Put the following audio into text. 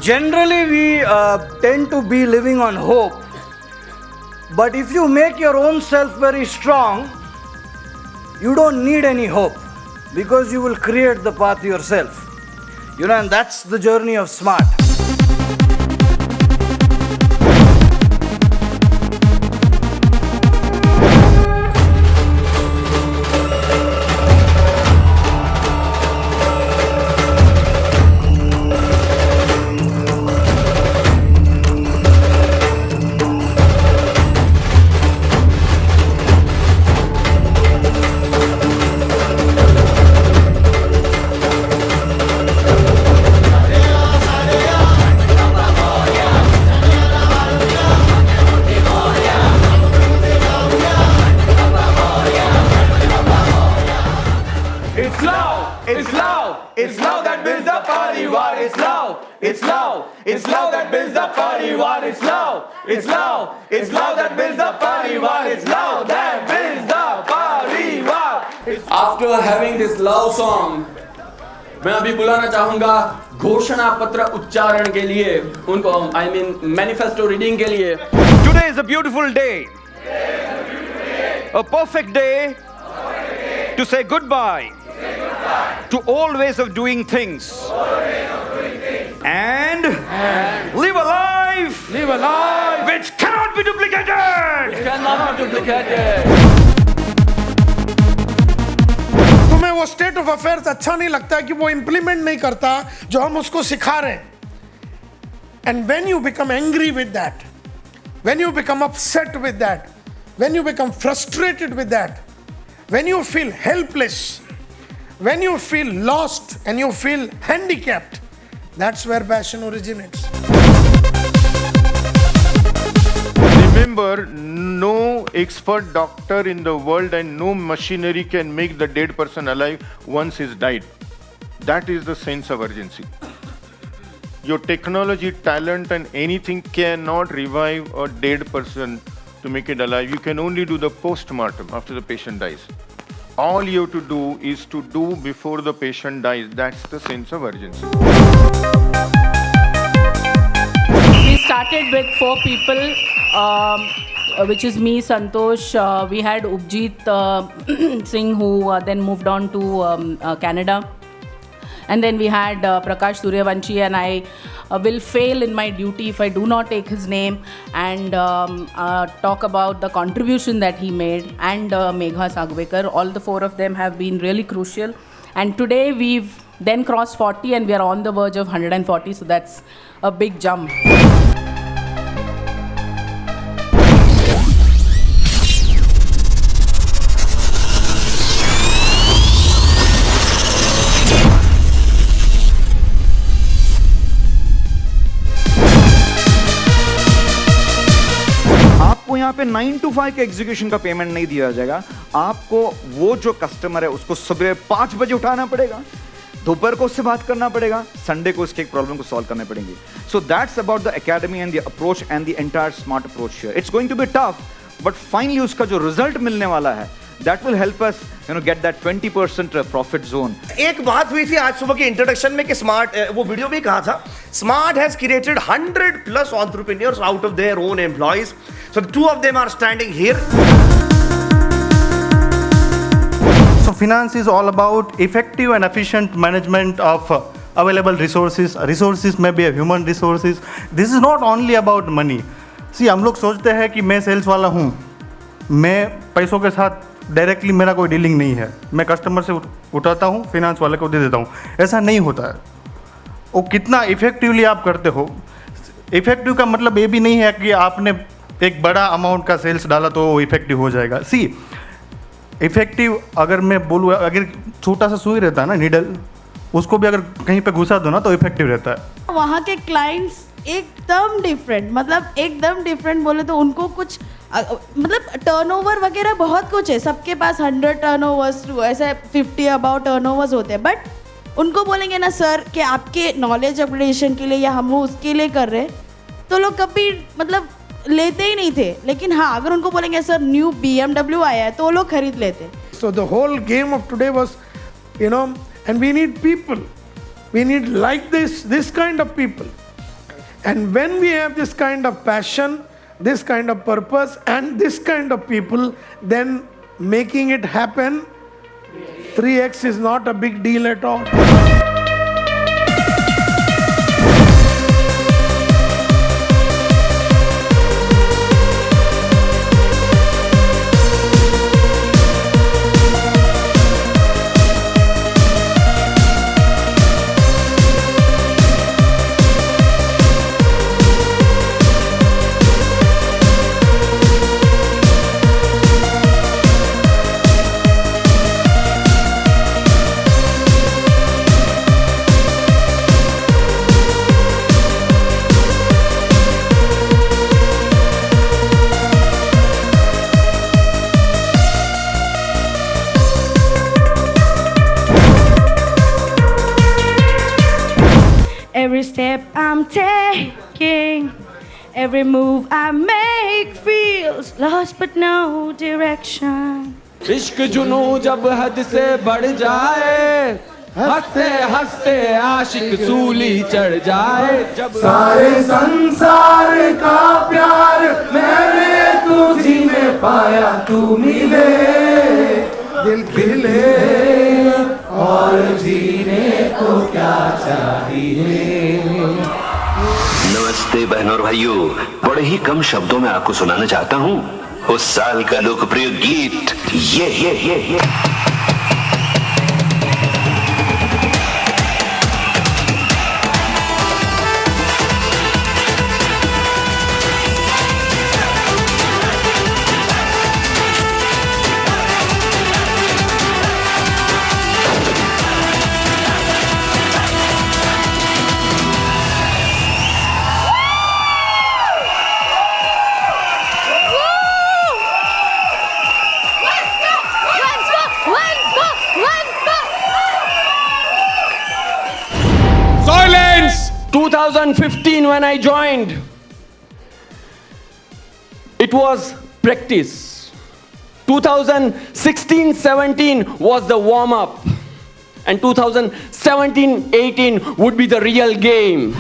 generally we tend to be living on hope. But if you make your own self very strong, you don't need any hope because you will create the path yourself. And that's the journey of SMART. It's love that builds the party war. It's love that builds the party war. It's love that builds the party war. It's love that builds the party war. After having this love song, मैं अभी बुलाना चाहूंगा घोषणा पत्र उच्चारण के लिए उनको, मैनिफेस्टो रीडिंग के लिए. Today is a beautiful day. A perfect day to say goodbye to all ways of doing things and live a life which cannot be duplicated. तुम्हें वो स्टेट ऑफ अफेयर्स अच्छा नहीं लगता कि वो इंप्लीमेंट नहीं करता जो हम उसको सिखा रहे हैं. And when you become angry with that, when you become upset with that, when you become frustrated with that, when you feel helpless, when you feel lost and you feel handicapped, that's where passion originates. Remember, no expert doctor in the world and no machinery can make the dead person alive once he's died. That is the sense of urgency. Your technology, talent and anything cannot revive a dead person to make it alive. You can only do the post-mortem after the patient dies. All you have to do is to do before the patient dies. That's the sense of urgency. We started with 4 people, which is me, Santosh. We had Upjeet Singh, who then moved on to Canada. And then we had Prakash Suryavanshi, and I will fail in my duty if I do not take his name and talk about the contribution that he made, and Megha Sagwekar. All the 4 of them have been really crucial. And today we've then crossed 40 and we are on the verge of 140, so that's a big jump. यहाँ पे 9 to 5 के execution का payment नहीं दिया जाएगा. आपको वो जो कस्टमर है उसको सुबह 5 बजे उठाना पड़ेगा, दोपहर को उससे बात करना पड़ेगा, संडे को उसके एक प्रॉब्लम को सॉल्व करने पड़ेंगे. So that's about the academy and the approach and the entire smart approach here. It's going to be tough, but finally उसका जो रिजल्ट मिलने वाला है, that will help us get that 20% profit zone. एक बात हुई थी आज सुबह के इंट्रोडक्शन में कि स्मार्ट, वो वीडियो में कहा था, smart has created 100+ entrepreneurs out of their own employees. So the 2 of them are standing here. So finance is all about effective and efficient management of available resources. Resources may be a human resources. This is not only about money. See, हम लोग सोचते हैं कि मैं sales वाला हूँ, मैं पैसों के साथ डायरेक्टली मेरा कोई डीलिंग नहीं है, मैं कस्टमर से उठाता हूँ, फिनांस वाले को दे देता हूँ. ऐसा नहीं होता है. वो कितना इफेक्टिवली आप करते हो. इफेक्टिव का मतलब ये भी नहीं है कि आपने एक बड़ा अमाउंट का सेल्स डाला तो वो इफेक्टिव हो जाएगा. सी, इफेक्टिव अगर मैं बोलूँ, अगर छोटा सा सुई रहता है ना, नीडल, उसको भी अगर कहीं पे घुसा दो ना तो इफेक्टिव रहता है. वहाँ के क्लाइंट्स एकदम डिफरेंट, मतलब एकदम डिफरेंट बोले तो उनको कुछ मतलब टर्नओवर वगैरह बहुत कुछ है. सबके पास 100 टर्नओवर्स, ऐसे 50 अबाउट टर्नओवर्स होते हैं. बट उनको बोलेंगे ना सर कि आपके नॉलेज अपग्रेडेशन के लिए या हम उसके लिए कर रहे हैं, तो लोग कभी मतलब लेते ही नहीं थे. लेकिन हाँ, अगर उनको बोलेंगे सर न्यू BMW आया है, तो वो लोग खरीद लेते. So the whole game of today was, and we need people. We need like this kind of people. And when we have this kind of passion, this kind of purpose, and this kind of people, then making it happen, 3x is not a big deal at all. Every step I'm taking, every move I make feels lost but no direction. इश्क जुनू जब हद से बढ़ जाए, हंसते हंसते आशिक सूली चढ़ जाए, जब सारे संसार का प्यार मैंने तुझी में पाया, तू मिले दिल खिले और जीने को क्या चाहिए। नमस्ते बहनों और भाइयों, बड़े ही कम शब्दों में आपको सुनाना चाहता हूँ उस साल का लोकप्रिय गीत ये। Silence! 2015 when I joined, it was practice. 2016-17 was the warm-up. And 2017-18 would be the real game.